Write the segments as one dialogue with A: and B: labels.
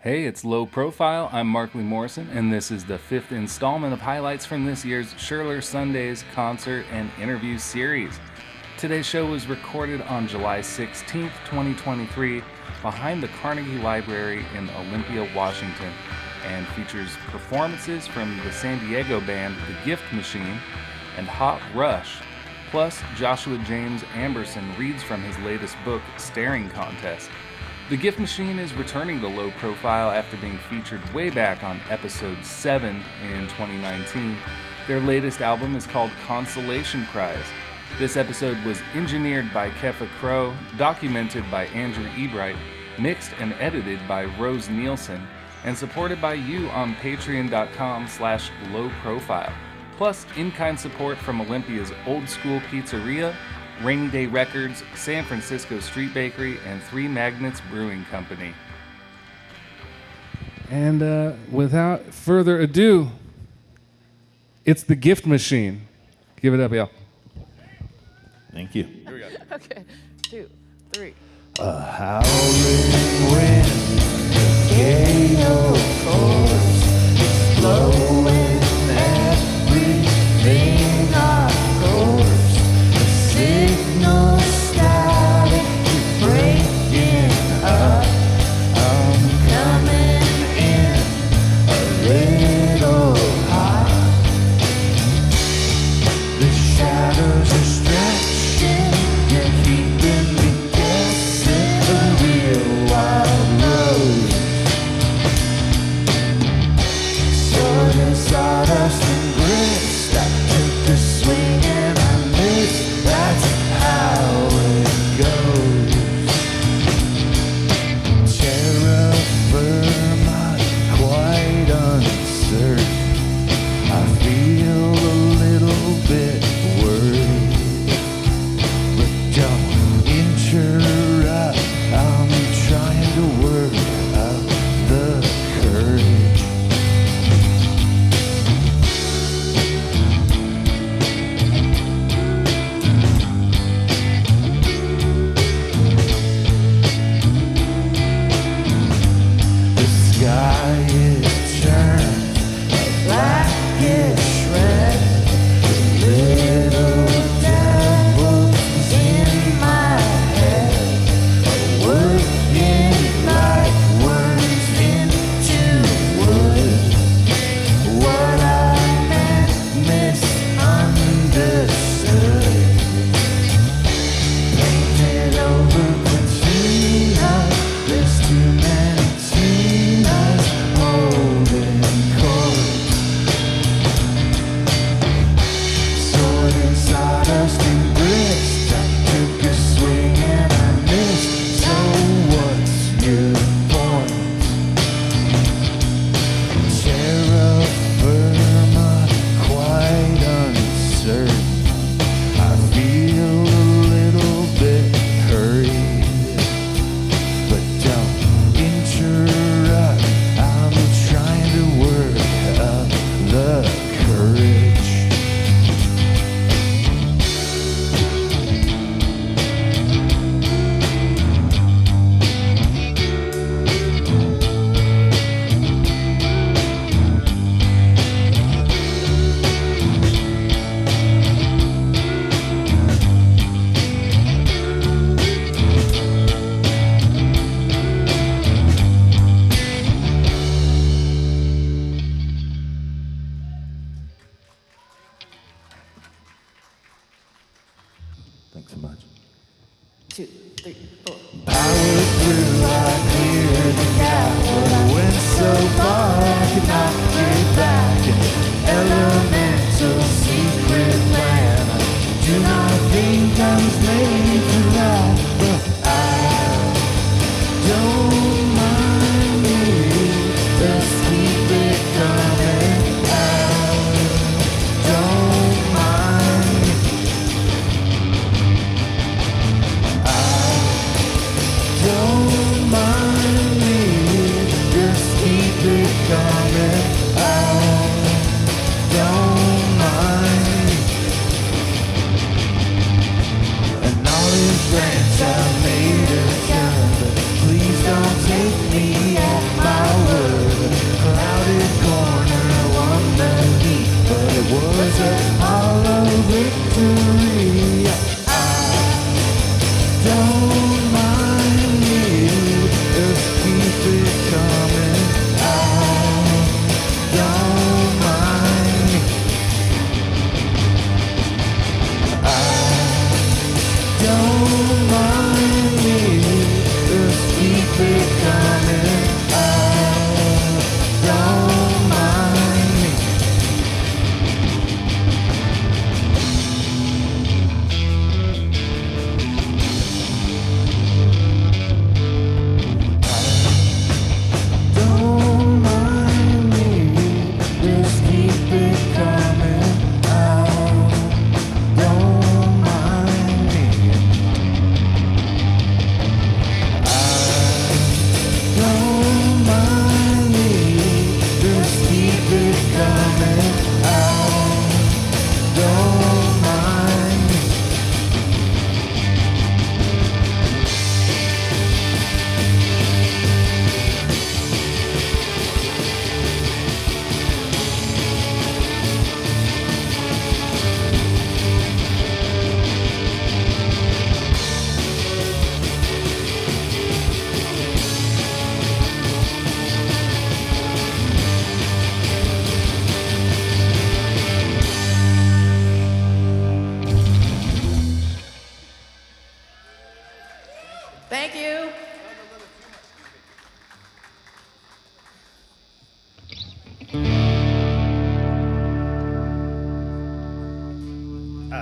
A: Hey, it's Low Profile. I'm Markley Morrison, and this is the fifth installment of highlights from this year's Scherler Sundays concert and interview series. Today's show was recorded on July 16th, 2023, behind the Carnegie Library in Olympia, Washington, and features performances from the San Diego band The Gift Machine and Hot Rush. Plus, Joshua James Amberson reads from his latest book, Staring Contest. The Gift Machine is returning to Low Profile after being featured way back on episode 7 in 2019. Their latest album is called Consolation Prize. This episode was engineered by Kefa Crow, documented by Andrew Ebright, mixed and edited by Rose Nielsen, and supported by you on patreon.com/lowprofile. Plus, in-kind support from Olympia's Old School Pizzeria, Rainy Day Records, San Francisco Street Bakery, and Three Magnets Brewing Company. And without further ado, it's The Gift Machine. Give it up, y'all.
B: Thank you.
C: Here we go.
D: Okay, 2, 3.
B: A howling wind, gale force, blowing everything off course. A signal static breaking up. I'm coming in a little hot. The shadows are stretching, you're keeping me guessing. A real wild road. Sawdust and grist. I took a swing and I missed. That's how it goes. Terra firma, quite uncertain. I feel a little bit worried, but don't interrupt. I'm trying to work up the courage. The sky is turned a blackish red. Little devils in my head are working like worms into wood. What I meant misunderstood. Painted over patina, there's too many Tinas holding court. Sword and sawdust and grist. I took a swing and I missed. So what's your point? Terra firma, quite uncertain. I feel a little bit hurried, but don't interrupt. I'm trying to work up the courage. Thanks so much.
D: 2, 3, 4.
B: Power through, I hear the gap, but I went so far I could not get back. An elemental secret plan. I do not think I was made for that, but I don't mind me. Let's keep it coming. I don't mind me. Don't mind me, just keep it coming. Don't mind me. And I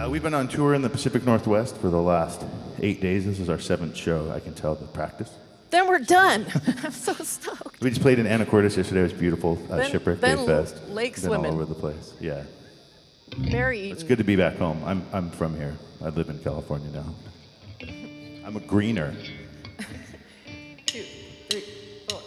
C: We've been on tour in the Pacific Northwest for the last 8 days. This is our 7th show. I can tell the practice.
D: Then we're done. I'm so stoked.
C: We just played in Anacortes yesterday. It was beautiful. Shipwreck Day
D: then
C: Fest.
D: lake
C: Been
D: swimming.
C: all over the place. Yeah.
D: Very
C: It's
D: eaten.
C: good to be back home. I'm from here. I live in California now. I'm a greener.
D: 2, 3, 4.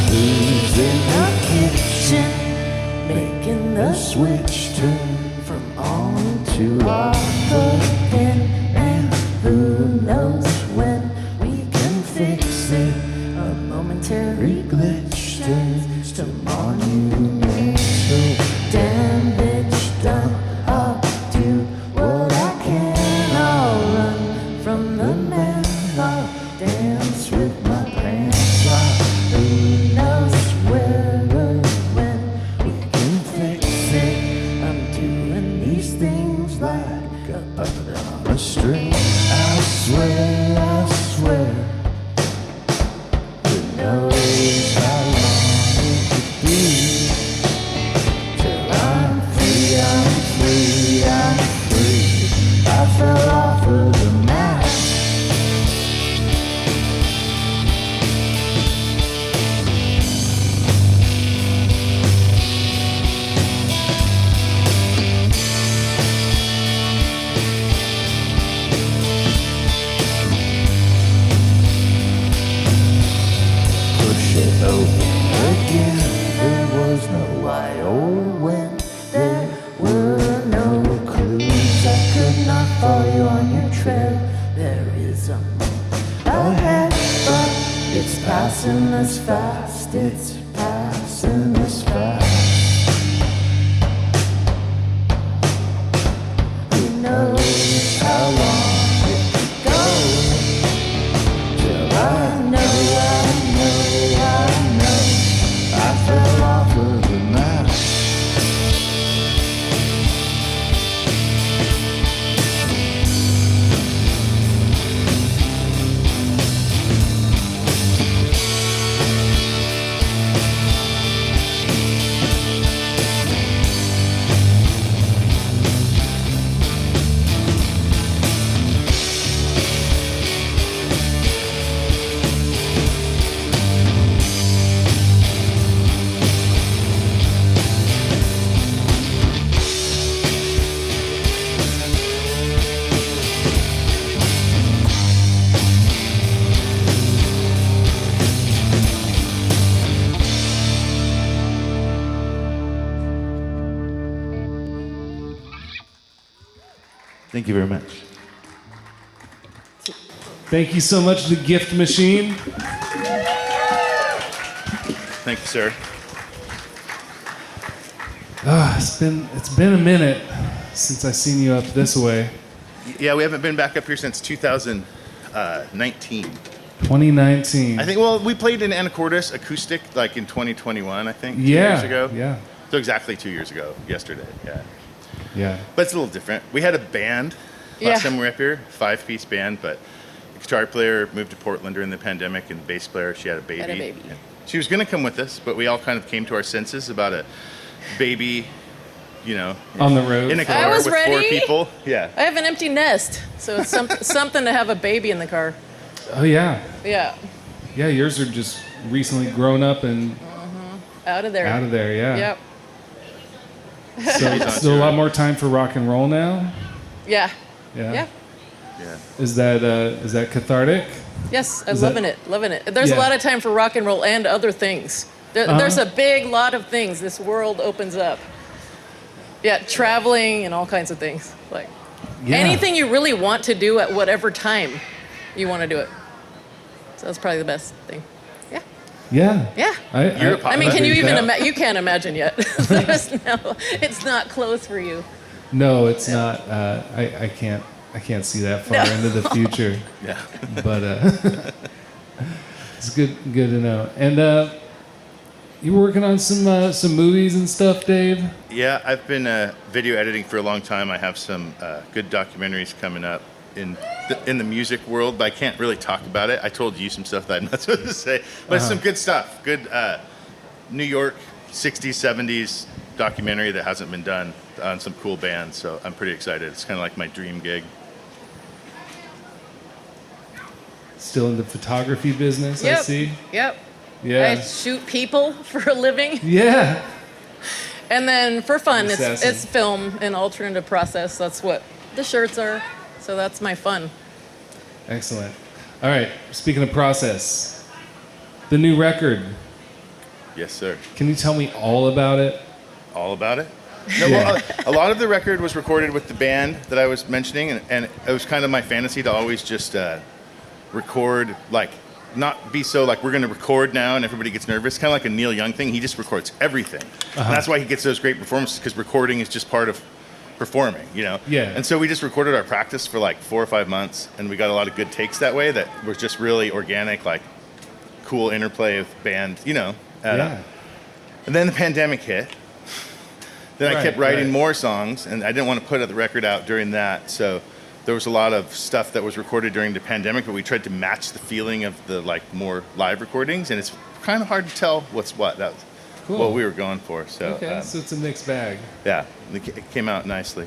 B: Who's in the kitchen making the switch turn from on to off again? And who knows when we can fix it? A momentary glitch turns to monumental damage done. I'll do what I can. I'll run from the man. I'll dance with my pants off. Who knows where or when we can fix it? I'm doing these things like a puppet on a string. I swear, who knows how long it could be till I'm free. I fell off of the map. Push it open again. There was no why or when. There were no clues. I could not follow you on your trail. There is a moon ahead, but it's passing us fast. It's passing us fast. Who knows how long it goes till I know. I fell off of the map. Thank you very much.
E: Thank you so much, the gift machine.
C: Thank you, sir.
E: It's been a minute since I seen you up this way.
C: Yeah, we haven't been back up here since 2019.
E: 2019.
C: I think, well, we played in Anacortes acoustic like in 2021, I think, 2
E: Yeah,
C: years ago.
E: yeah.
C: So exactly 2 years ago, yesterday, yeah.
E: Yeah.
C: But it's a little different. We had a band
D: Yeah.
C: last time we were up here, 5-piece band, but the guitar player moved to Portland during the pandemic, and the bass player, she had a baby.
D: Had a baby.
C: And she was going to come with us, but we all kind of came to our senses about a baby, you know,
E: On the road.
C: in a
E: for-
C: car
D: was
C: with 4
D: ready.
C: people. Yeah.
D: I have an empty nest, so it's something to have a baby in the car.
E: Oh, yeah.
D: Yeah,
E: Yeah, yours are just recently grown up and
D: out of there.
E: out of there, yeah.
D: Yep.
E: So, so a lot more time for rock and roll now?
D: Yeah.
E: Yeah.
D: Yeah.
C: Yeah.
E: Is that cathartic?
D: Yes, I'm
E: Is that-
D: loving it. Loving it. There's
E: Yeah.
D: a lot of time for rock and roll and other things. There's a big lot of things. This world opens up. Yeah, traveling and all kinds of things. Like
E: Yeah.
D: anything you really want to do at whatever time you want to do it. So that's probably the best thing. Yeah.
E: Yeah.
D: Yeah.
C: You're a
D: I mean, can you
E: agree with
D: even
E: that.
D: you can't imagine yet. There's no, it's not close for you.
E: No, it's not. I can't see that far into the future.
C: Yeah.
E: But it's good to know. And you were working on some movies and stuff, Dave?
C: Yeah, I've been video editing for a long time. I have some good documentaries coming up in the music world, but I can't really talk about it. I told you some stuff that I'm not supposed to say, but it's some good stuff. Good New York 60s, 70s documentary that hasn't been done on some cool bands, so I'm pretty excited. It's kind of like my dream gig.
E: Still in the photography business,
D: Yep.
E: I see.
D: Yep. I
E: Yeah.
D: shoot people for a living.
E: Yeah.
D: And then for fun,
E: Assassin.
D: it's film and alternative process. That's what the shirts are. So that's my fun.
E: Excellent. All right. Speaking of process, the new record.
C: Yes, sir.
E: Can you tell me all about it?
C: All about it? No,
E: Yeah.
C: well, a lot of the record was recorded with the band that I was mentioning, and it was kind of my fantasy to always just record, like, not be so like we're going to record now and everybody gets nervous. Kind of like a Neil Young thing. He just records everything. And that's why he gets those great performances, because recording is just part of performing, you know?
E: Yeah.
C: And so we just recorded our practice for like 4 or 5 months, and we got a lot of good takes that way that was just really organic, like cool interplay of band, you know?
E: Yeah.
C: And then the pandemic hit. Then I
E: Right,
C: kept writing
E: right.
C: more songs, and I didn't want to put the record out during that. So there was a lot of stuff that was recorded during the pandemic, but we tried to match the feeling of the like more live recordings, and it's kind of hard to tell what's what. That was
E: Cool.
C: what we were going for. So
E: Okay, so it's a mixed bag.
C: yeah, it came out nicely.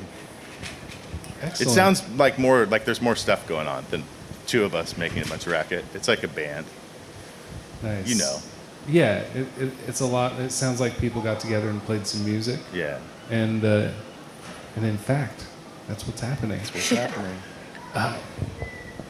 E: Excellent.
C: It sounds like more like there's more stuff going on than two of us making a bunch of racket. It's like a band,
E: nice.
C: you know.
E: Yeah, it's a lot. It sounds like people got together and played some music,
C: Yeah,
E: and in fact, that's what's happening.
C: what's happening?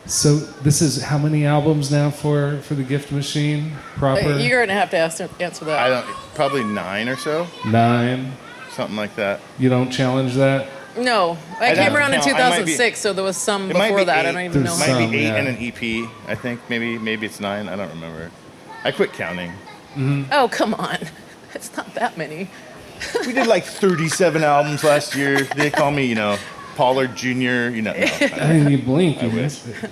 E: So this is how many albums now for the Gift Machine proper?
D: You're going to have to answer that.
C: I don't. Probably 9 or so,
E: 9.
C: something like that.
E: You don't challenge that?
D: No, I
C: I
D: came
C: don't
D: around in
C: know. I might be-
D: 2006, so there was some
C: It might
D: before
C: be
D: that. I
C: 8.
D: don't even know.
E: There's
D: how
C: Might
E: some,
C: be 8
E: yeah.
C: and an EP. I think maybe it's 9. I don't remember. I quit counting.
D: Oh, come on. It's not that many.
C: We did like 37 albums last year. They call me, Pollard Jr. No,
E: I mean, you blink, you
C: wish.
E: miss it,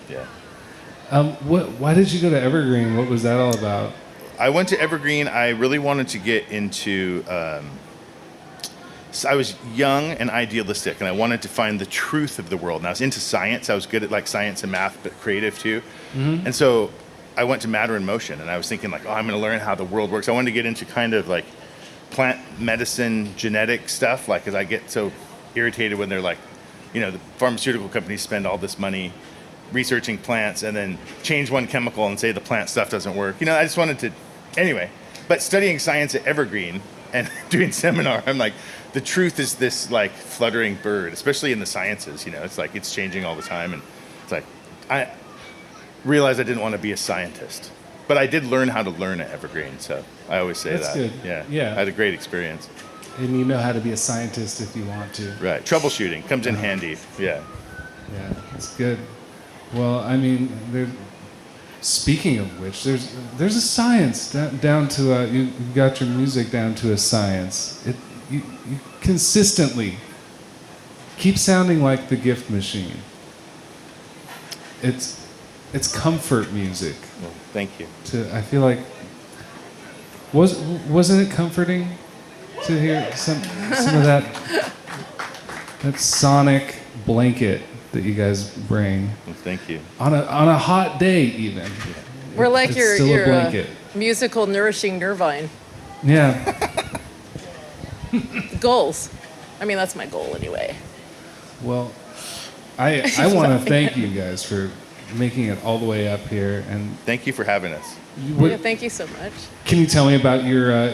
C: yeah.
E: Why did you go to Evergreen? What was that all about?
C: I went to Evergreen. I really wanted to get into. So I was young and idealistic, and I wanted to find the truth of the world. And I was into science. I was good at like science and math, but creative too. And so I went to Matter in Motion, and I was thinking like, I'm going to learn how the world works. I wanted to get into kind of like plant medicine, genetic stuff, like, because I get so irritated when they're like, the pharmaceutical companies spend all this money researching plants and then change one chemical and say the plant stuff doesn't work. I just wanted to, anyway. But studying science at Evergreen and doing seminar, I'm like, the truth is this like fluttering bird, especially in the sciences. It's like it's changing all the time, and it's like I realized I didn't want to be a scientist, but I did learn how to learn at Evergreen. So I always say
E: That's
C: that.
E: good.
C: Yeah,
E: Yeah.
C: I had a great experience.
E: And you know how to be a scientist if you want to.
C: Right, troubleshooting comes in handy. Yeah.
E: Yeah, it's good. Well, I mean, speaking of which, there's a science down to you got your music down to a science. You consistently keep sounding like the Gift Machine. It's comfort music.
C: Well, thank you.
E: I feel like wasn't it comforting to hear some of that sonic blanket that you guys bring
C: Well, thank you.
E: on a hot day even.
D: We're like
E: It's
D: your,
E: still a
D: your
E: blanket.
D: musical nourishing nervine.
E: Yeah.
D: Goals. I mean, that's my goal anyway.
E: Well, I want to thank you guys for making it all the way up here. And
C: Thank you for having us.
D: Yeah, thank you so much.
E: can you tell me about your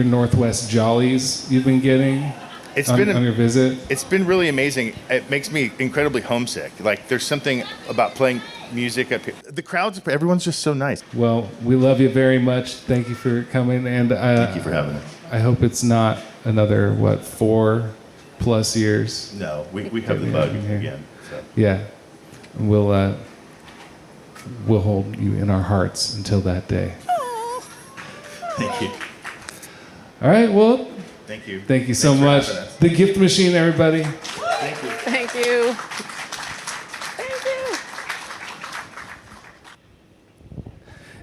E: Northwest Jollies you've been getting
C: It's
E: on
C: been
E: your visit?
C: It's been really amazing. It makes me incredibly homesick. Like there's something about playing music up here. The crowds, everyone's just so nice.
E: Well, we love you very much. Thank you for coming, and
C: Thank you for having us.
E: I hope it's not another 4+ years.
C: No, we have the bug
E: Here.
C: again. So.
E: Yeah, we'll hold you in our hearts until that day.
C: Thank you.
E: All right. Well,
C: Thank you.
E: Thank you so
C: Thanks for
E: much.
C: having us.
E: The gift machine, everybody.
C: Thank you.
D: Thank you. Thank you.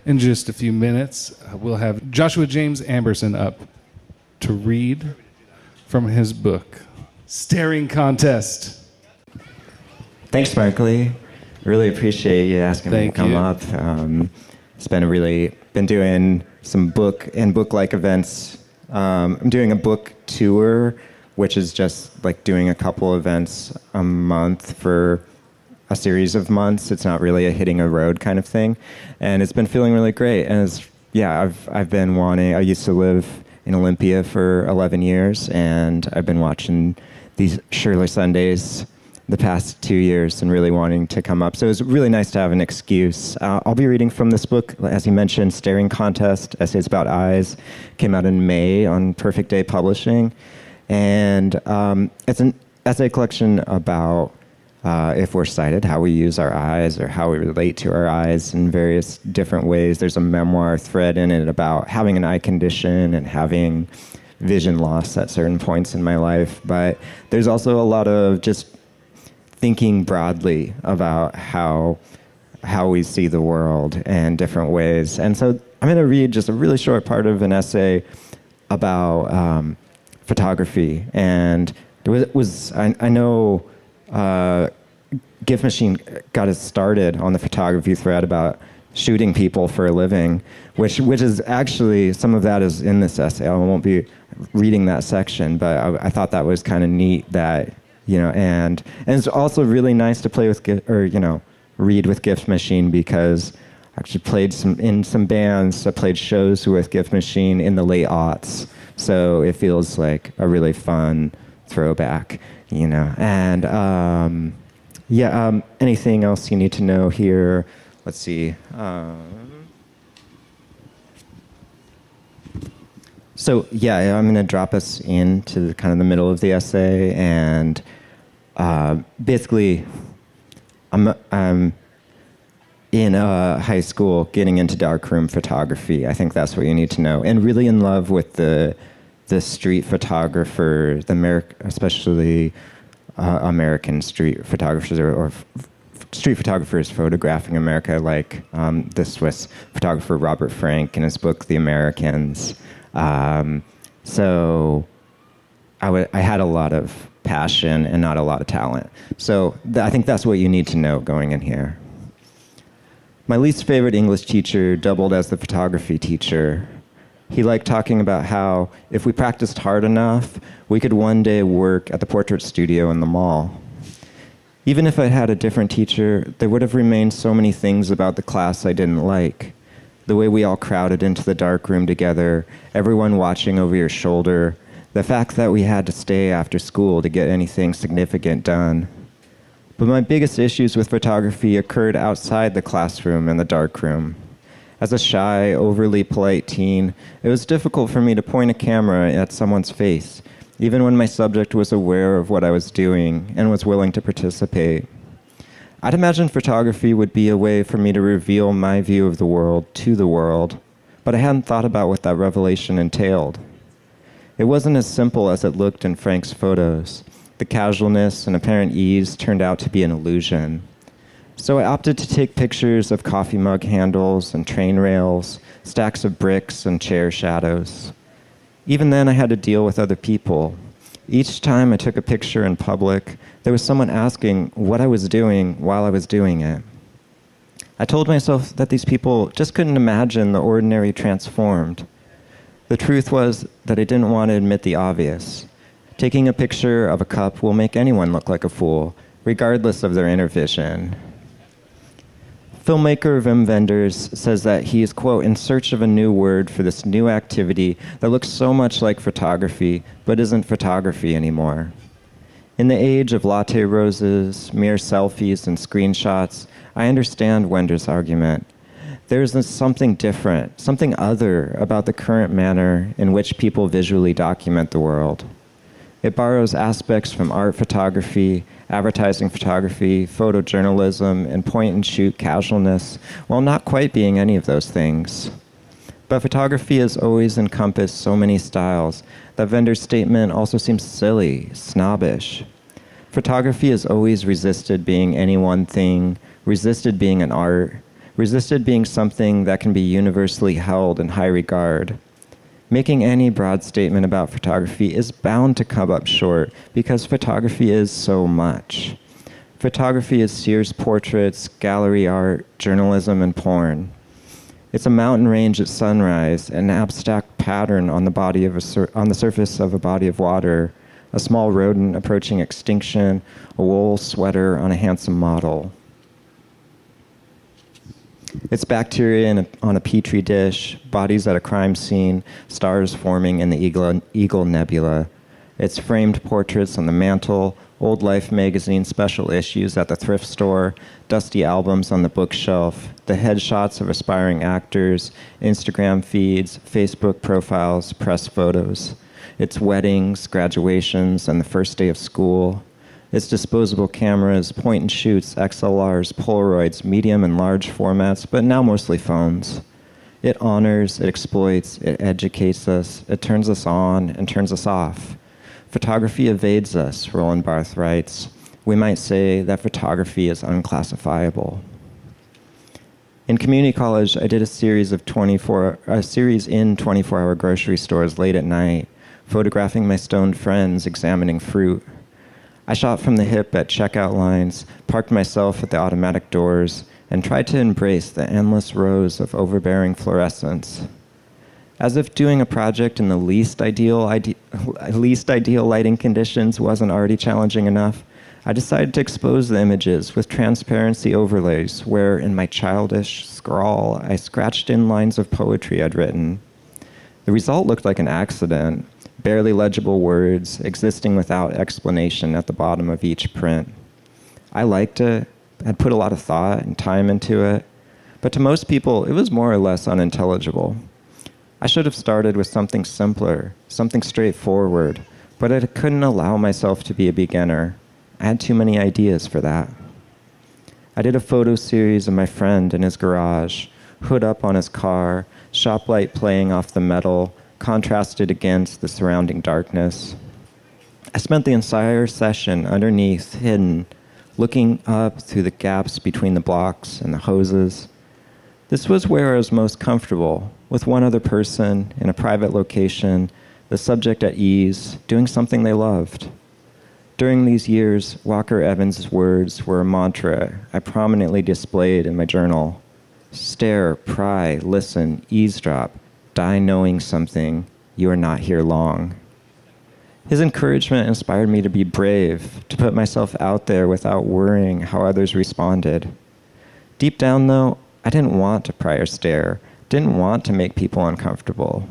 E: In just a few minutes, we'll have Joshua James Amberson up to read from his book, Staring Contest.
F: Thanks, Markley. Really appreciate you asking me to
E: Thank
F: come
E: you.
F: up. It's been doing some book and book-like events. I'm doing a book tour, which is just like doing a couple events a month for a series of months. It's not really a hitting a road kind of thing, and it's been feeling really great. And I've been wanting. I used to live in Olympia for 11 years, and I've been watching these Scherler Sundays the past 2 years and really wanting to come up. So it was really nice to have an excuse. I'll be reading from this book, as you mentioned, Staring Contest, Essays About Eyes. Came out in May on Perfect Day Publishing. And it's an essay collection about if we're sighted, how we use our eyes or how we relate to our eyes in various different ways. There's a memoir thread in it about having an eye condition and having vision loss at certain points in my life. But there's also a lot of just thinking broadly about how we see the world in different ways. And so I'm going to read just a really short part of an essay about photography. And I know Gift Machine got us started on the photography thread about shooting people for a living, which is actually, some of that is in this essay. I won't be reading that section, but I thought that was kind of neat that, and it's also really nice to play with, read with Gift Machine, because I actually played in some bands. I played shows with Gift Machine in the late aughts, so it feels like a really fun throwback, And anything else you need to know here? Let's see. I'm going to drop us into kind of the middle of the essay, and basically, I'm in high school getting into darkroom photography. I think that's what you need to know, and really in love with the street photographer, especially American street photographers or street photographers photographing America, like the Swiss photographer Robert Frank in his book *The Americans*. So I had a lot of passion and not a lot of talent. So I think that's what you need to know going in here. My least favorite English teacher doubled as the photography teacher. He liked talking about how if we practiced hard enough, we could one day work at the portrait studio in the mall. Even if I had a different teacher, there would have remained so many things about the class I didn't like. The way we all crowded into the dark room together, everyone watching over your shoulder, the fact that we had to stay after school to get anything significant done. But my biggest issues with photography occurred outside the classroom and the dark room. As a shy, overly polite teen, it was difficult for me to point a camera at someone's face, even when my subject was aware of what I was doing and was willing to participate. I'd imagined photography would be a way for me to reveal my view of the world to the world, but I hadn't thought about what that revelation entailed. It wasn't as simple as it looked in Frank's photos. The casualness and apparent ease turned out to be an illusion. So I opted to take pictures of coffee mug handles and train rails, stacks of bricks and chair shadows. Even then, I had to deal with other people. Each time I took a picture in public, there was someone asking what I was doing while I was doing it. I told myself that these people just couldn't imagine the ordinary transformed. The truth was that I didn't want to admit the obvious. Taking a picture of a cup will make anyone look like a fool, regardless of their inner vision. Filmmaker Wim Wenders says that he is, quote, in search of a new word for this new activity that looks so much like photography, but isn't photography anymore. In the age of latte roses, mere selfies, and screenshots, I understand Wenders' argument. There's something different, something other about the current manner in which people visually document the world. It borrows aspects from art photography, advertising photography, photojournalism, and point-and-shoot casualness, while not quite being any of those things. But photography has always encompassed so many styles. That vendor statement also seems silly, snobbish. Photography has always resisted being any one thing, resisted being an art, resisted being something that can be universally held in high regard. Making any broad statement about photography is bound to come up short because photography is so much. Photography is Sears portraits, gallery art, journalism, and porn. It's a mountain range at sunrise, an abstract pattern on the surface of a body of water, a small rodent approaching extinction, a wool sweater on a handsome model. It's bacteria on a petri dish, bodies at a crime scene, stars forming in the Eagle Nebula. It's framed portraits on the mantle, old Life magazine special issues at the thrift store, dusty albums on the bookshelf, the headshots of aspiring actors, Instagram feeds, Facebook profiles, press photos. It's weddings, graduations, and the first day of school. It's disposable cameras, point and shoots, XLRs, Polaroids, medium and large formats, but now mostly phones. It honors, it exploits, it educates us, it turns us on and turns us off. Photography evades us, Roland Barthes writes. We might say that photography is unclassifiable. In community college, I did a series in 24-hour grocery stores late at night, photographing my stoned friends examining fruit. I shot from the hip at checkout lines, parked myself at the automatic doors, and tried to embrace the endless rows of overbearing fluorescents. As if doing a project in the least ideal lighting conditions wasn't already challenging enough, I decided to expose the images with transparency overlays where, in my childish scrawl, I scratched in lines of poetry I'd written. The result looked like an accident, barely legible words existing without explanation at the bottom of each print. I liked it, I'd put a lot of thought and time into it, but to most people, it was more or less unintelligible. I should have started with something simpler, something straightforward, but I couldn't allow myself to be a beginner. I had too many ideas for that. I did a photo series of my friend in his garage, hood up on his car, shop light playing off the metal, contrasted against the surrounding darkness. I spent the entire session underneath, hidden, looking up through the gaps between the blocks and the hoses. This was where I was most comfortable, with one other person in a private location, the subject at ease, doing something they loved. During these years, Walker Evans' words were a mantra I prominently displayed in my journal. Stare, pry, listen, eavesdrop, die knowing something, you are not here long. His encouragement inspired me to be brave, to put myself out there without worrying how others responded. Deep down, though, I didn't want to pry or stare, didn't want to make people uncomfortable.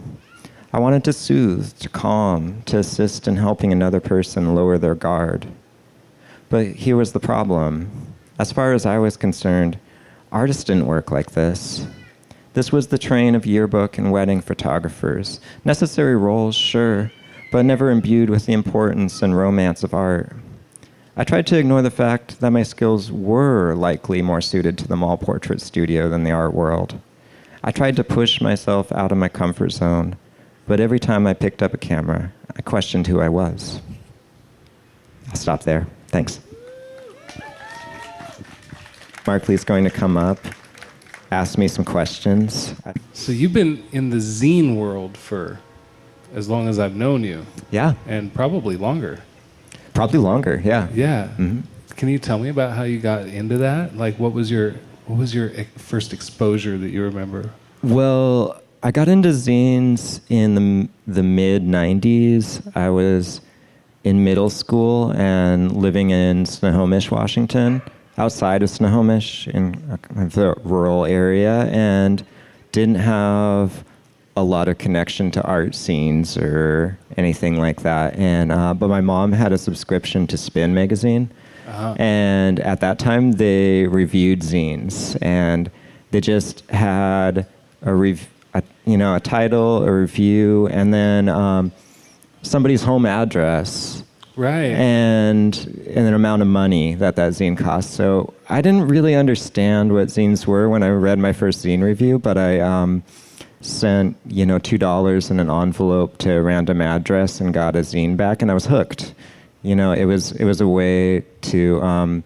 F: I wanted to soothe, to calm, to assist in helping another person lower their guard. But here was the problem. As far as I was concerned, artists didn't work like this. This was the train of yearbook and wedding photographers. Necessary roles, sure, but never imbued with the importance and romance of art. I tried to ignore the fact that my skills were likely more suited to the mall portrait studio than the art world. I tried to push myself out of my comfort zone, but every time I picked up a camera, I questioned who I was. I'll stop there. Thanks. Markley's going to come up, ask me some questions.
E: So you've been in the zine world for as long as I've known you.
F: Yeah.
E: And probably longer.
F: Probably longer, yeah.
E: Yeah.
F: Mm-hmm.
E: Can you tell me about how you got into that? Like, what was your first exposure that you remember?
F: Well, I got into zines in the mid-'90s. I was in middle school and living in Snohomish, Washington, outside of Snohomish in the rural area, and didn't have a lot of connection to art scenes or anything like that. And but my mom had a subscription to Spin magazine, and at that time they reviewed zines, and they just had a title, a review, and then somebody's home address.
E: Right.
F: And an amount of money that zine cost. So I didn't really understand what zines were when I read my first zine review, but I sent, $2 in an envelope to a random address and got a zine back, and I was hooked. It was a way to,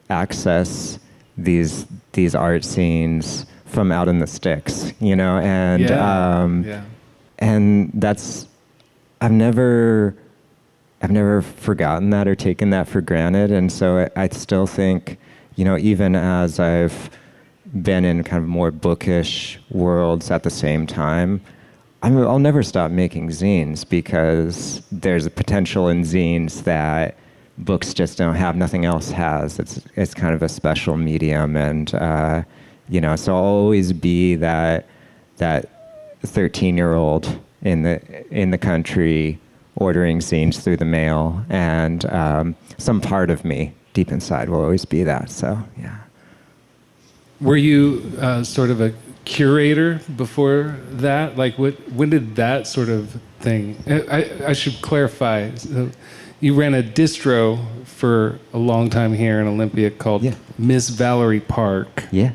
F: access these art scenes from out in the sticks, and and that's I've never forgotten that or taken that for granted, and so I still think, even as I've been in kind of more bookish worlds at the same time, I'll never stop making zines, because there's a potential in zines that books just don't have, nothing else has. It's kind of a special medium, and so I'll always be that 13-year-old in the country ordering zines through the mail, and some part of me deep inside will always be that. So yeah.
E: Were you sort of a curator before that? Like, when did that sort of thing? I should clarify. So you ran a distro for a long time here in Olympia called Miss Valerie Park.
F: Yeah.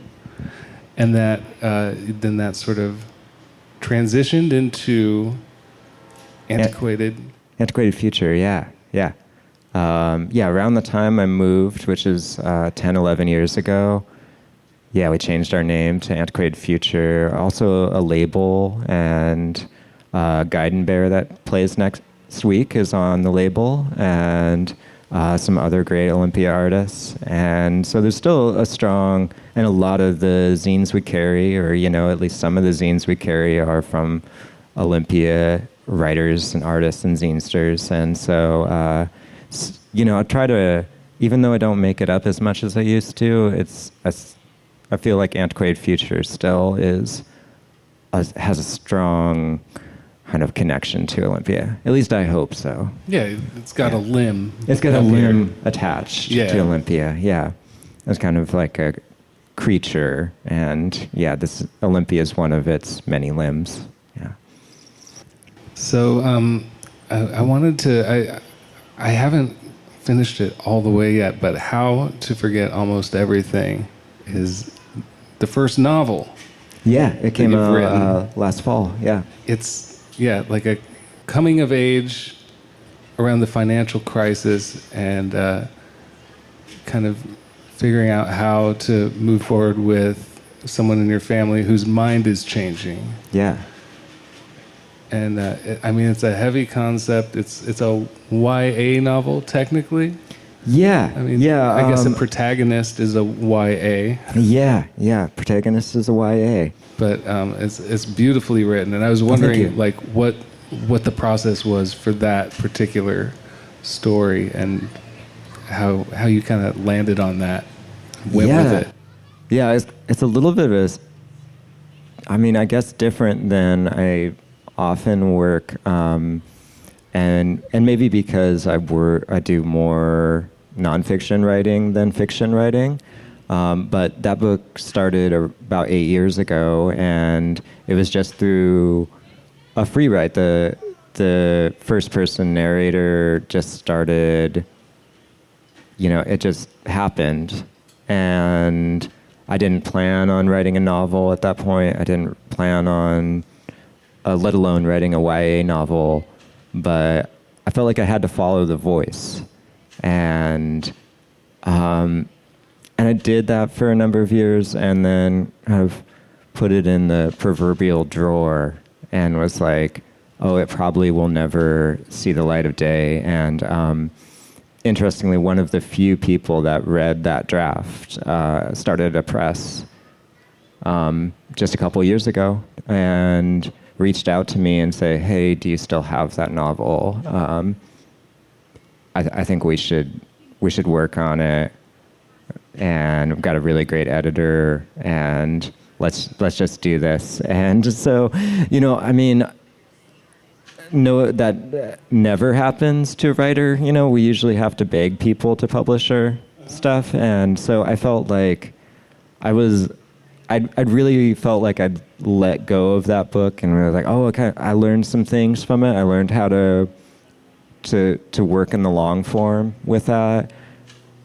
E: And that then that sort of transitioned into Antiquated
F: Future. Yeah. Around the time I moved, which is 10, 11 years ago. Yeah, we changed our name to Antiquated Future. Also a label, and Guide and Bear that plays next week is on the label, and some other great Olympia artists. And so there's still a strong, and a lot of the zines we carry, or at least some of the zines we carry, are from Olympia writers and artists and zinesters. And so, I try to, even though I don't make it up as much as I used to, I feel like Antiquated Future still has a strong kind of connection to Olympia. At least I hope so.
E: Yeah, it's got a limb.
F: It's got a limb attached to Olympia. Yeah, it's kind of like a creature, and this Olympia is one of its many limbs. Yeah.
E: So I wanted to. I haven't finished it all the way yet, but How to Forget Almost Everything is the first novel.
F: Yeah, it came out last fall. Yeah.
E: It's like a coming of age around the financial crisis, and kind of figuring out how to move forward with someone in your family whose mind is changing.
F: Yeah.
E: And it's a heavy concept. It's a YA novel technically.
F: Yeah.
E: I guess the protagonist is a YA.
F: Yeah. Protagonist is a YA.
E: But it's beautifully written, and I was wondering what the process was for that particular story, and how you kind of landed on that, went with it.
F: Yeah, it's a little bit of I guess different than I often work, and maybe because I do more nonfiction writing than fiction writing. But that book started about 8 years ago, and it was just through a free write. The first person narrator just started, it just happened. And I didn't plan on writing a novel at that point. I didn't plan on, let alone writing a YA novel, but I felt like I had to follow the voice. And I did that for a number of years, and then kind of put it in the proverbial drawer and was like, oh, it probably will never see the light of day. And interestingly, one of the few people that read that draft started a press just a couple years ago, and reached out to me and say, hey, do you still have that novel? I think we should work on it. And I've got a really great editor, and let's just do this. And so, no, that never happens to a writer. We usually have to beg people to publish our stuff. And so I felt like I'd really felt like I'd let go of that book, and was like, oh, okay, I learned some things from it. I learned how to work in the long form with that.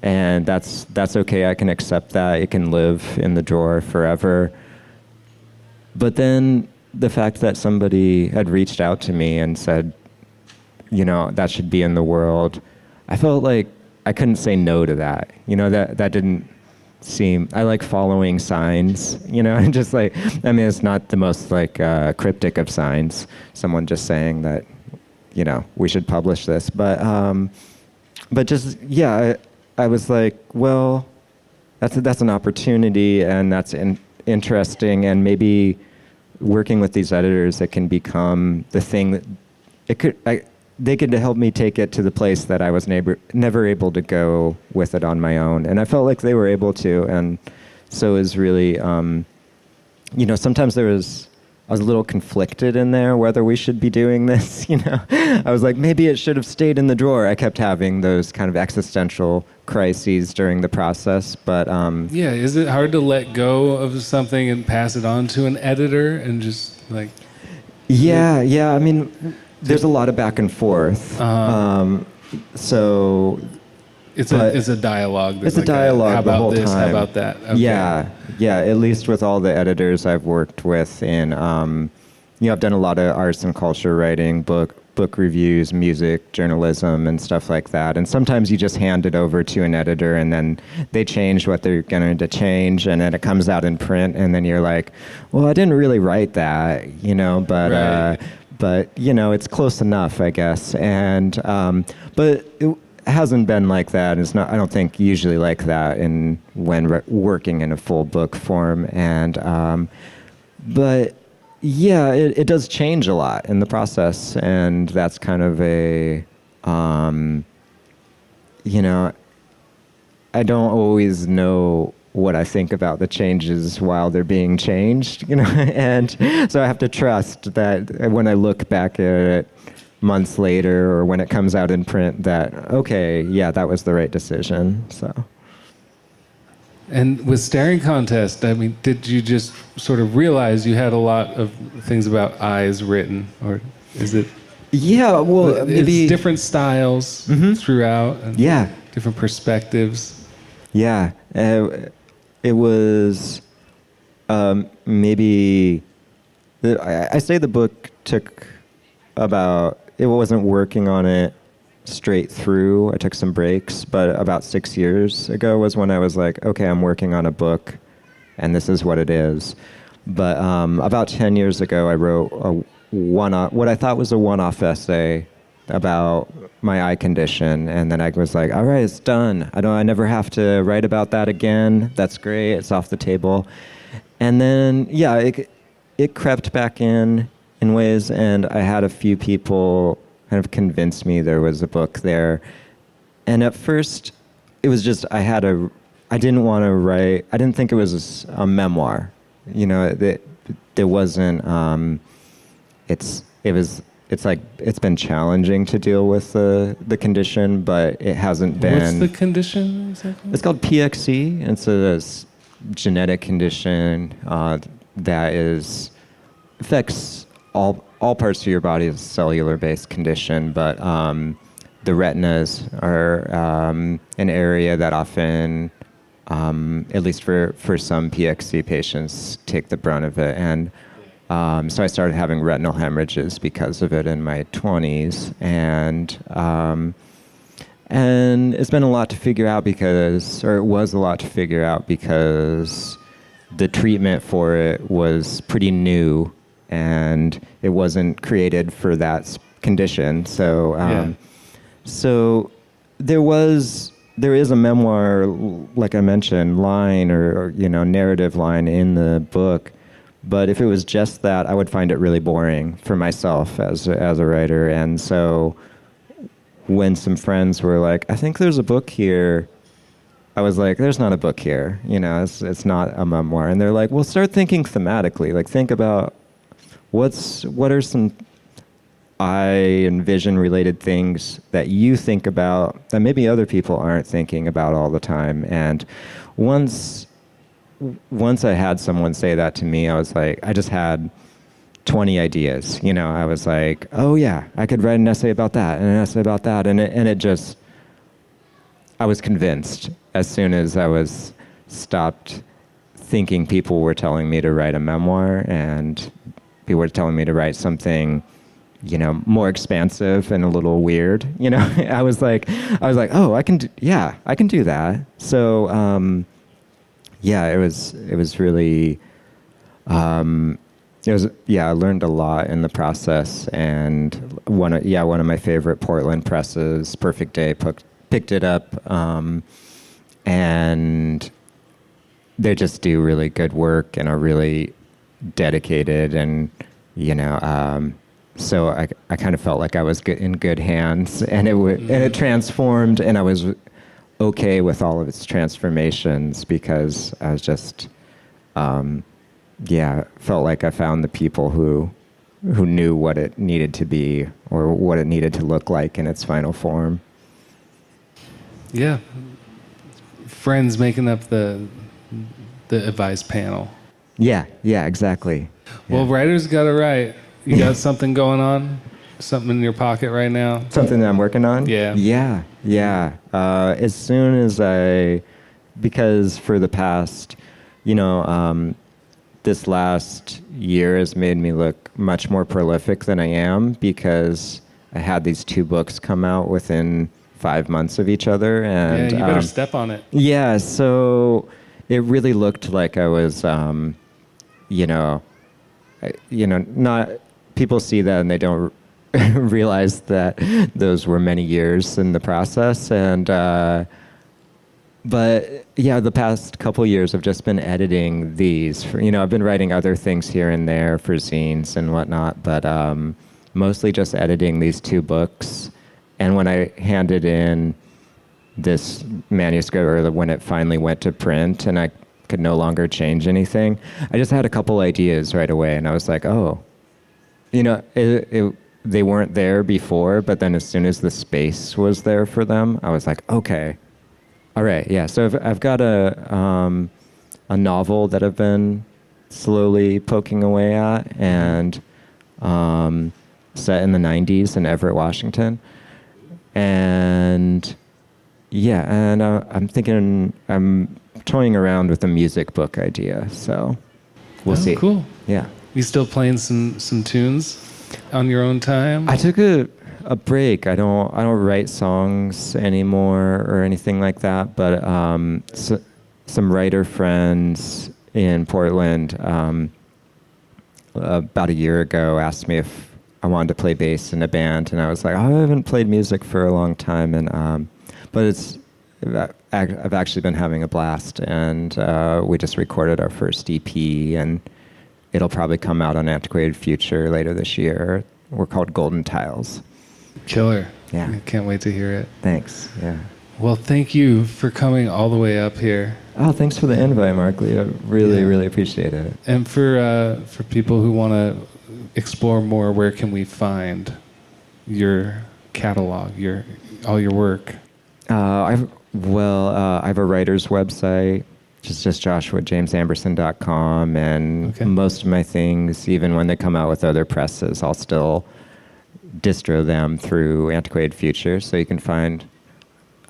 F: And that's okay. I can accept that. It can live in the drawer forever. But then the fact that somebody had reached out to me and said, you know, that should be in the world, I felt like I couldn't say no to that. You know, that didn't seem, I like following signs, you know, and just like, I mean, it's not the most like cryptic of signs, someone just saying that, you know, we should publish this. But just, yeah, I was like, well, that's an opportunity, and that's interesting, and maybe working with these editors, that can become the thing that they could help me take it to the place that I was never able to go with it on my own. And I felt like they were able to, and so it was really, you know, sometimes I was a little conflicted in there whether we should be doing this, you know. I was like, maybe it should have stayed in the drawer. I kept having those kind of existential crises during the process, but...
E: Yeah, is it hard to let go of something and pass it on to an editor and just like...
F: Yeah, I mean, there's a lot of back and forth. So...
E: It's a dialogue.
F: It's like a dialogue the whole time.
E: How about that? Okay.
F: Yeah. At least with all the editors I've worked with, and you know, I've done a lot of arts and culture writing, book reviews, music, journalism, and stuff like that. And sometimes you just hand it over to an editor, and then they change what they're going to change, and then it comes out in print, and then you're like, well, I didn't really write that, you know, but.
E: Right.
F: But you know, it's close enough, I guess. And but. It hasn't been like that. It's not. I don't think usually like that when working in a full book form. And but yeah, it does change a lot in the process, and that's kind of a you know, I don't always know what I think about the changes while they're being changed, you know, and so I have to trust that when I look back at it months later, or when it comes out in print, that, okay, yeah, that was the right decision, so.
E: And with Staring Contest, I mean, did you just sort of realize you had a lot of things about eyes written, or is it?
F: Yeah, well, maybe...
E: It's different styles throughout, and different perspectives.
F: Yeah, it was maybe... I say the book took about... It wasn't working on it straight through. I took some breaks, but about 6 years ago was when I was like, okay, I'm working on a book, and this is what it is. But about 10 years ago, I wrote what I thought was a one-off essay about my eye condition, and then I was like, all right, it's done. I never have to write about that again. That's great. It's off the table. And then, yeah, it crept back in ways, and I had a few people kind of convince me there was a book there. And at first, it was just, I didn't want to write, I didn't think it was a memoir. You know, there wasn't, it's like, it's been challenging to deal with the condition, but it hasn't been.
E: What's the condition exactly?
F: It's called PXE. It's a genetic condition that affects all parts of your body. Is a cellular-based condition, but the retinas are an area that often, at least for some PXE patients, take the brunt of it. And so I started having retinal hemorrhages because of it in my 20s, and it's been a lot to figure out it was a lot to figure out because the treatment for it was pretty new, and it wasn't created for that condition. So, so there is a memoir, like I mentioned, line or you know, narrative line in the book. But if it was just that, I would find it really boring for myself as a writer. And so when some friends were like, I think there's a book here, I was like, there's not a book here. You know, it's not a memoir. And they're like, well, start thinking thematically. Like, think about what are some eye and vision related things that you think about that maybe other people aren't thinking about all the time. And once I had someone say that to me, I was like, I just had 20 ideas. You know, I was like, oh yeah, I could write an essay about that and an essay about that. And it just, I was convinced as soon as I was stopped thinking people were telling me to write a memoir, and people were telling me to write something, more expansive and a little weird. I was like, oh, I can do that. So, it was really, I learned a lot in the process, and one of my favorite Portland presses, Perfect Day, picked it up, and they just do really good work and are really dedicated, and so I kind of felt like I was in good hands, and it transformed, and I was okay with all of its transformations because I was just felt like I found the people who knew what it needed to be or what it needed to look like in its final form.
E: Yeah. Friends making up the advice panel.
F: Yeah, exactly.
E: Well, writers got to write. You got something going on? Something in your pocket right now?
F: Something that I'm working on?
E: Yeah.
F: Yeah. As soon as because for the past, this last year has made me look much more prolific than I am, because I had these 2 books come out within 5 months of each other. And
E: you better step on it.
F: Yeah, so it really looked like I was, not, people see that and they don't realize that those were many years in the process. And, but yeah, the past couple years I've just been editing these. I've been writing other things here and there for zines and whatnot, but mostly just editing these 2 books. And when I handed in this manuscript, or when it finally went to print and I could no longer change anything, I just had a couple ideas right away, and I was like, oh, they weren't there before, but then as soon as the space was there for them, I was like, okay. All right, yeah. So I've got a novel that I've been slowly poking away at, and set in the 90s in Everett, Washington. And I'm toying around with a music book idea, so we'll see.
E: Cool.
F: Yeah.
E: You still playing some tunes on your own time?
F: I took a break. I don't write songs anymore or anything like that, but some writer friends in Portland about a year ago asked me if I wanted to play bass in a band, and I was like, I haven't played music for a long time, and but I've actually been having a blast, and we just recorded our first EP, and it'll probably come out on Antiquated Future later this year. We're called Golden Tiles.
E: Killer.
F: Yeah.
E: I can't wait to hear it.
F: Thanks. Yeah.
E: Well, thank you for coming all the way up here.
F: Oh, thanks for the invite, Markley. I really appreciate it.
E: And for people who want to explore more, where can we find your catalog, all your work?
F: I have a writer's website, which is just joshuajamesamberson.com, and most of my things, even when they come out with other presses, I'll still distro them through Antiquated Future, so you can find,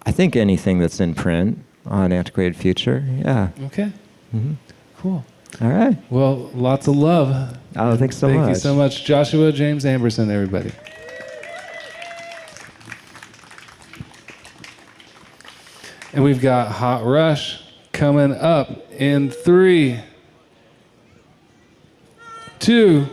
F: I think, anything that's in print on Antiquated Future. Yeah.
E: Okay. Mm-hmm. Cool.
F: All right.
E: Well, lots of love.
F: Oh, thanks so much.
E: Thank you so much, Joshua James Amberson, everybody. And we've got Hot Rush coming up in 3, 2.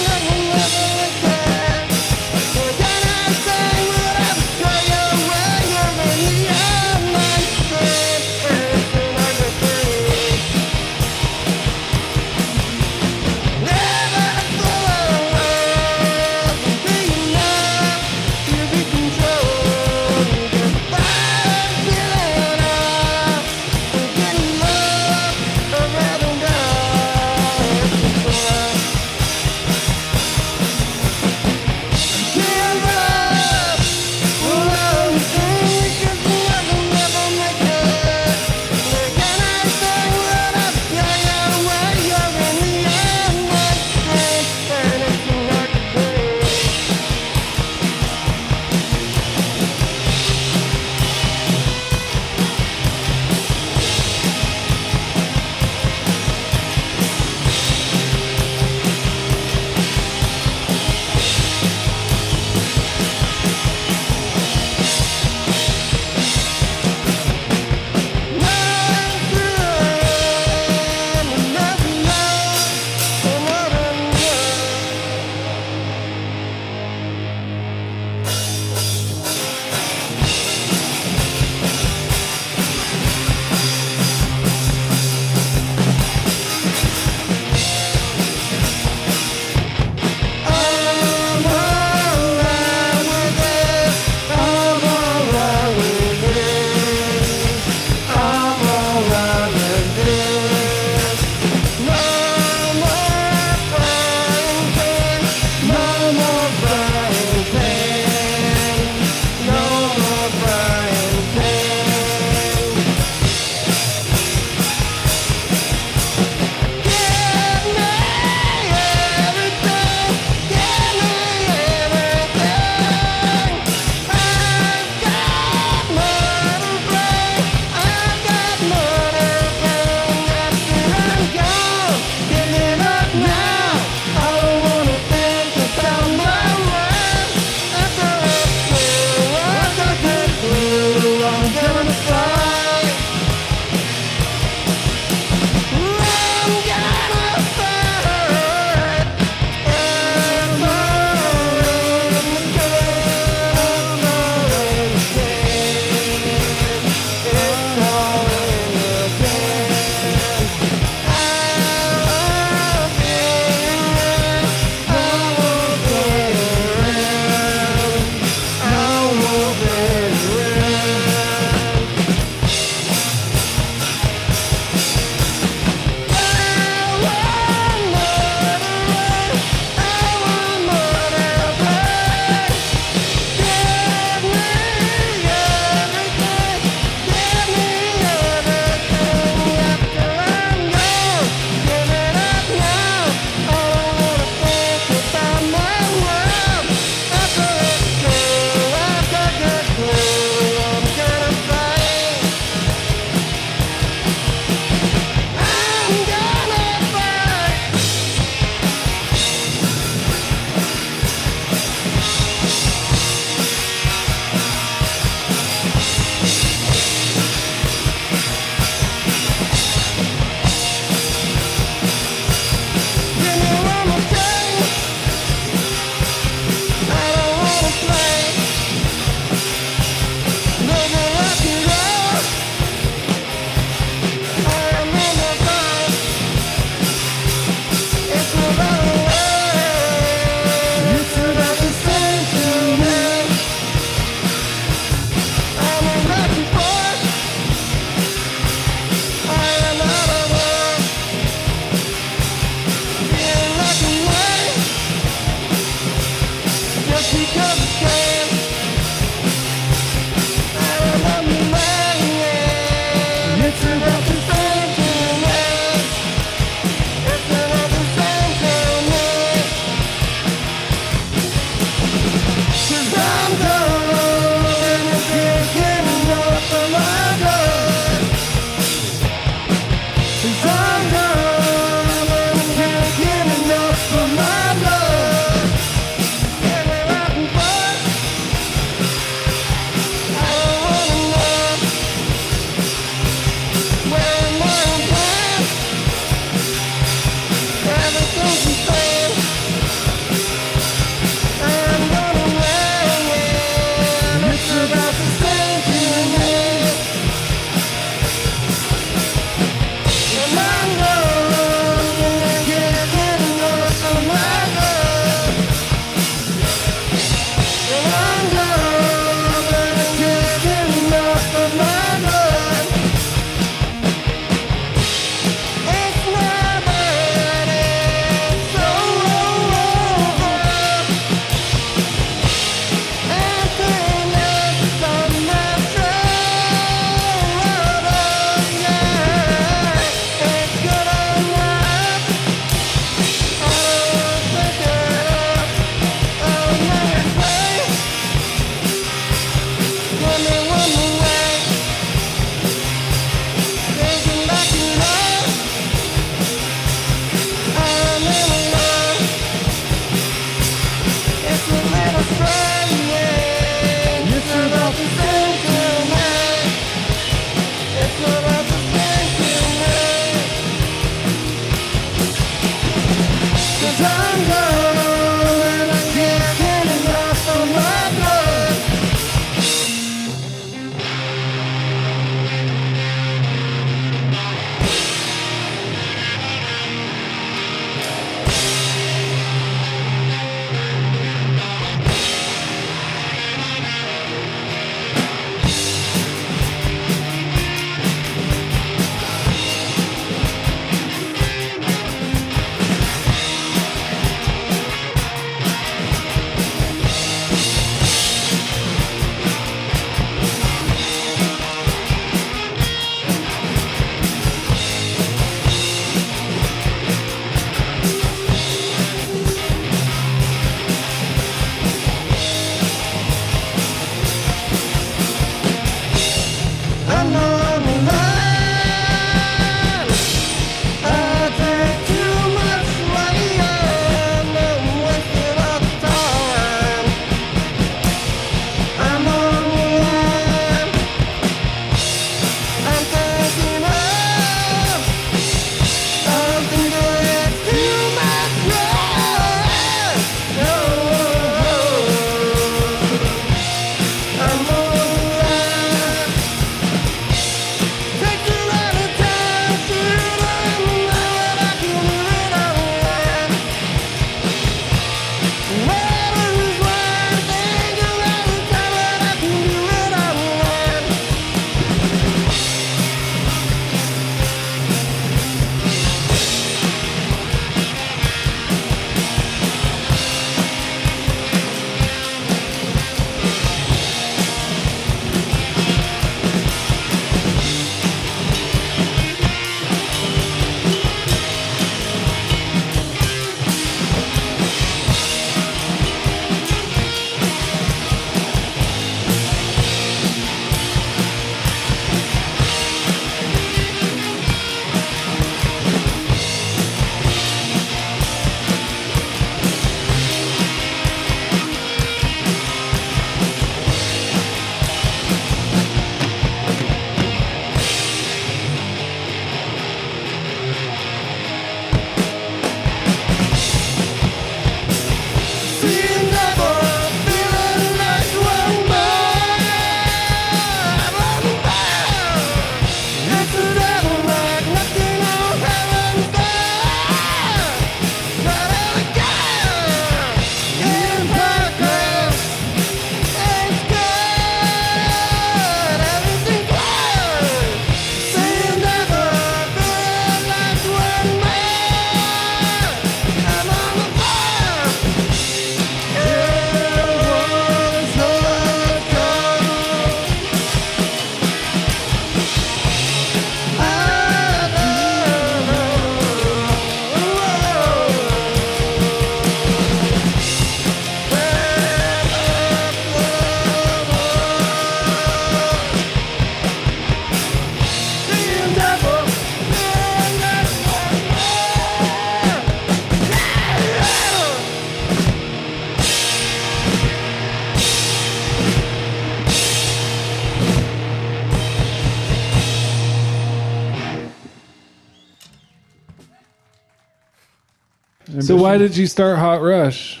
E: So why did you start Hot Rush?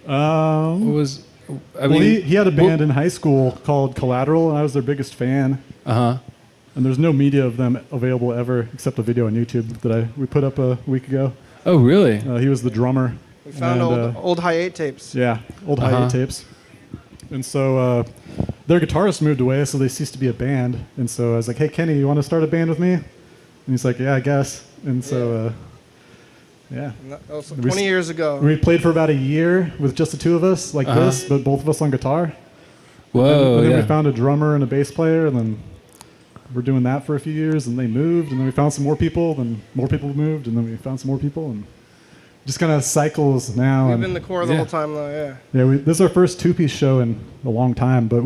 G: He had a band in high school called Collateral, and I was their biggest fan.
E: Uh-huh.
G: And there's no media of them available ever except a video on YouTube that we put up a week ago.
E: Oh, really?
G: He was the drummer.
H: We found old hi-8 tapes.
G: Yeah, old hi-8 tapes. And so their guitarist moved away, so they ceased to be a band. And so I was like, hey, Kenny, you want to start a band with me? And he's like, yeah, I guess. And so, yeah.
H: That was 20 years ago.
G: We played for about a year with just the two of us, like this, but both of us on guitar.
E: Whoa,
G: and then we found a drummer and a bass player, and then we're doing that for a few years, and they moved, and then we found some more people, then more people moved, and then we found some more people, and just kind of cycles now.
H: We've been the core the whole time, though, yeah.
G: Yeah, this is our first two-piece show in a long time, but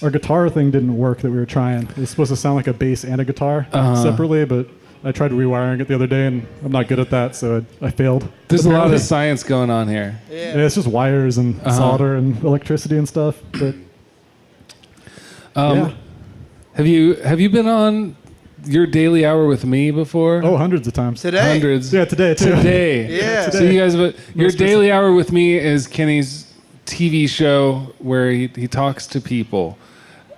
G: our guitar thing didn't work that we were trying. It was supposed to sound like a bass and a guitar separately, but I tried rewiring it the other day, and I'm not good at that, so I failed.
E: There's a lot of science going on here.
G: Yeah, it's just wires and solder and electricity and stuff. But
E: have you been on Your Daily Hour with Me before?
G: Oh, hundreds of times.
H: Today?
E: Hundreds.
G: Yeah, today too.
E: Today.
H: Yeah.
E: So you guys, Your Daily Hour with Me is Kenny's TV show where he talks to people.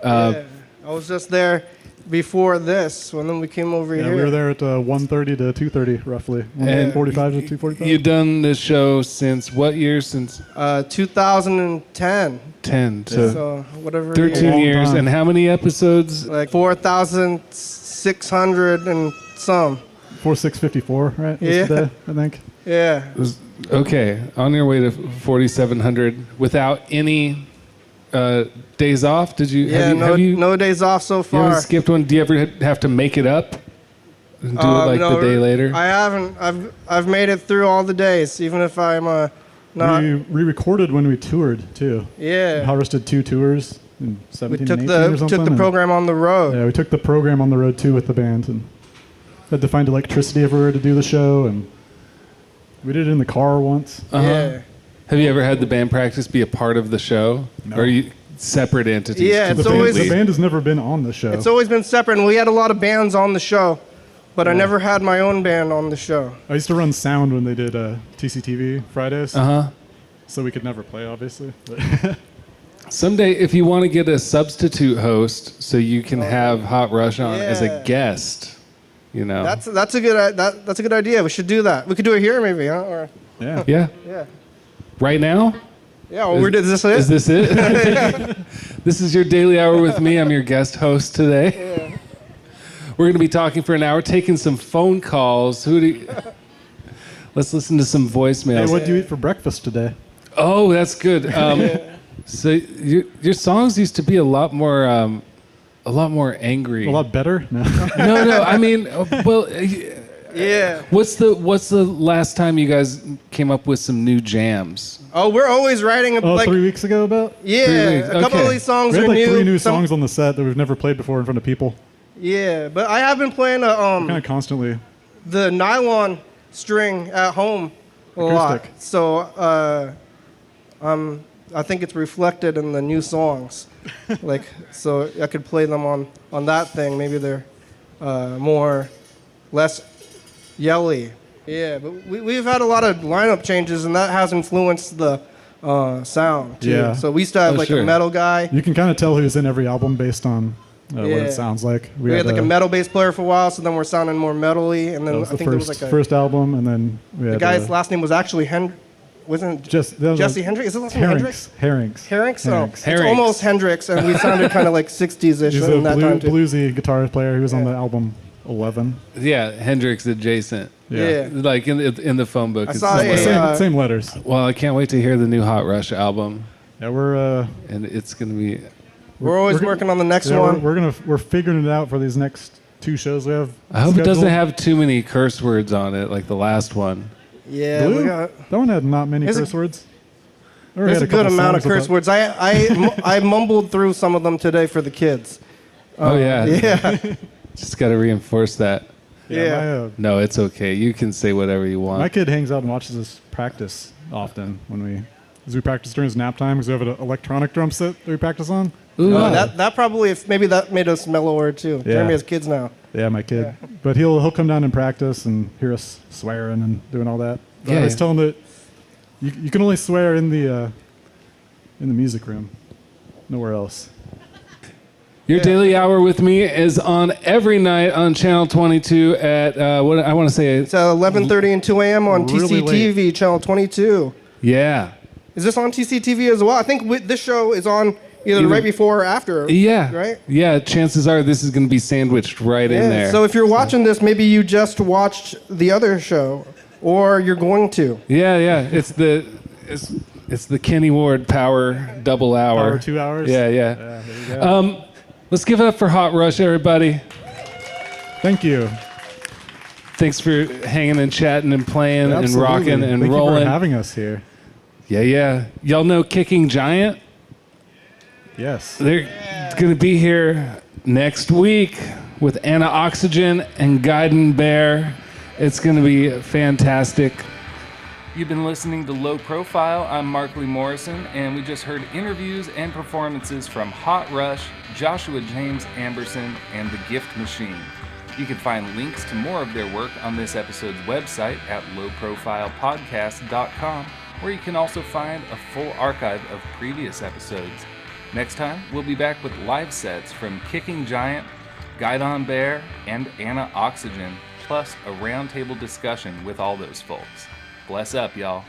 H: I was just there before this, when then we came over here.
G: We were there at 1:30 to 2:30, roughly. 1:45 to 2:45.
E: You've done this show since what year? Since
H: 2010.
E: 10. So
H: whatever.
E: 13 years.
G: time.
E: And how many episodes?
H: Like 4,600 and some.
G: 4654, right?
H: Yeah.
G: Today, I think.
H: Yeah.
E: Okay, on your way to 4,700 without any days off. Did you?
H: Yeah, no days off so
E: You
H: far.
E: haven't skipped one. Do you ever have to make it up? And do it like
H: no,
E: the day later?
H: I haven't. I've made it through all the days, even if I'm not.
G: We re-recorded when we toured too.
H: Yeah.
G: Harris did 2 tours in
H: We
G: 17
H: took
G: and 18 or something.
H: took the program on the road.
G: Yeah, we took the program on the road too with the band, and had to find electricity everywhere to do the show, and we did it in the car once.
H: Yeah.
E: Have you ever had the band practice be a part of the show?
G: No.
E: Or are you separate entities?
H: Yeah, it's
E: completely?
G: The band has never been on the show.
H: It's always been separate, and we had a lot of bands on the show, but I never had my own band on the show.
G: I used to run sound when they did TCTV Fridays, so we could never play, obviously. But
E: Someday, if you want to get a substitute host so you can have Hot Rush on as a
H: Yeah.
E: guest, you know.
H: That's a good idea. We should do that. We could do it here, maybe, huh? Or
G: yeah.
E: Yeah.
H: yeah.
E: Right now?
H: Yeah. Well, is this it?
E: Is this it? This is Your Daily Hour with me. I'm your guest host today.
H: Yeah.
E: We're going to be talking for an hour, taking some phone calls. Let's listen to some voicemails.
G: Hey, what did you eat for breakfast today?
E: Oh, that's good. So your songs used to be a lot more angry.
G: A lot better? No.
E: No. I mean, well,
H: Yeah.
E: what's the last time you guys came up with some new jams?
H: Oh, we're always writing
G: Oh,
H: like
G: 3 weeks ago about?
E: 3
H: yeah.
E: weeks.
H: A couple
E: Okay.
H: of these songs
G: We had
H: are
G: like
H: new.
G: 3 new
H: Some-
G: songs on the set that we've never played before in front of people.
H: Yeah, but I have been playing
G: Kind of constantly.
H: the nylon string at home a lot.
G: Acoustic.
H: So I think it's reflected in the new songs. Like, so I could play them on that thing. Maybe they're less yelly. Yeah, but we've had a lot of lineup changes, and that has influenced the sound too.
G: Yeah.
H: So we used to have like
E: sure.
H: a metal guy.
G: You can kind of tell who's in every album based on what
H: Yeah.
G: it sounds like.
H: We had like a metal bass player for a while, so then we're sounding more metally, and
G: That
H: then
G: was
H: I
G: the
H: think there was like a
G: first album, and then we had
H: the guy's last name was actually wasn't Jesse Hendricks? Is it last name Hendricks?
G: Herrings.
H: Herricks? Oh,
G: Herrings.
H: it's
E: Herrings.
H: almost Hendricks, and we sounded kind of like 60s-ish
G: He's
H: in
G: a
H: that time too.
G: bluesy guitar player. He was on the album 11.
E: Yeah, Hendrix adjacent.
H: Yeah.
E: Like in the phone book.
H: I
E: it's
H: saw
E: the
H: it,
E: same.
H: yeah.
G: Same letters.
E: Well, I can't wait to hear the new Hot Rush album,
G: Yeah, we're
E: and it's gonna be.
H: We're always working on the next one.
G: we're figuring it out for these next 2 shows we have.
E: I hope it doesn't
G: scheduled.
E: have too many curse words on it, like the last one.
H: Yeah,
G: Blue?
H: we got.
G: That one had not many
H: There's a-
G: curse words. Or
H: There's
G: had
H: a good
G: couple
H: amount of
G: songs
H: curse
G: about-
H: words. I mumbled through some of them today for the kids.
E: Oh yeah.
H: Yeah,
E: Just got to reinforce that.
H: yeah.
E: No, it's okay. You can say whatever you want.
G: My kid hangs out and watches us practice often as we practice during his nap time because we have an electronic drum set that we practice on.
E: Ooh,
H: That probably maybe that made us mellower too.
G: Yeah.
H: Jeremy has kids now.
G: Yeah, my kid. But he'll come down and practice and hear us swearing and doing all that. But I was telling that you can only swear in the music room, nowhere else.
E: Your daily hour with me is on every night on Channel 22 at what I want to say.
H: It's 11:30 and 2 a.m. on
G: Really
H: TCTV, Channel 22.
E: Yeah.
H: Is this on TCTV as well? I think this show is on either right before or after.
E: Yeah.
H: Right?
E: Yeah, chances are this is going to be sandwiched right in there.
H: So if you're watching this, maybe you just watched the other show, or you're going to.
E: Yeah. It's the Kenny Ward Power double hour.
G: Power 2 hours?
E: Yeah.
G: There you go.
E: Let's give it up for Hot Rush, everybody.
G: Thank you.
E: Thanks for hanging and chatting and playing and
G: Absolutely.
E: rocking and
G: Thank
E: rolling.
G: you for having us here.
E: Yeah. Y'all know Kicking Giant?
G: Yes.
E: They're going to be here next week with Anna Oxygen and Guidin' Bear. It's going to be fantastic.
A: You've been listening to Low Profile. I'm Mark Lee Morrison, and we just heard interviews and performances from Hot Rush, Joshua James Amberson, and The Gift Machine. You can find links to more of their work on this episode's website at lowprofilepodcast.com, where you can also find a full archive of previous episodes. Next time, we'll be back with live sets from Kicking Giant, Guidin' Bear, and Anna Oxygen, plus a roundtable discussion with all those folks. Bless up, y'all.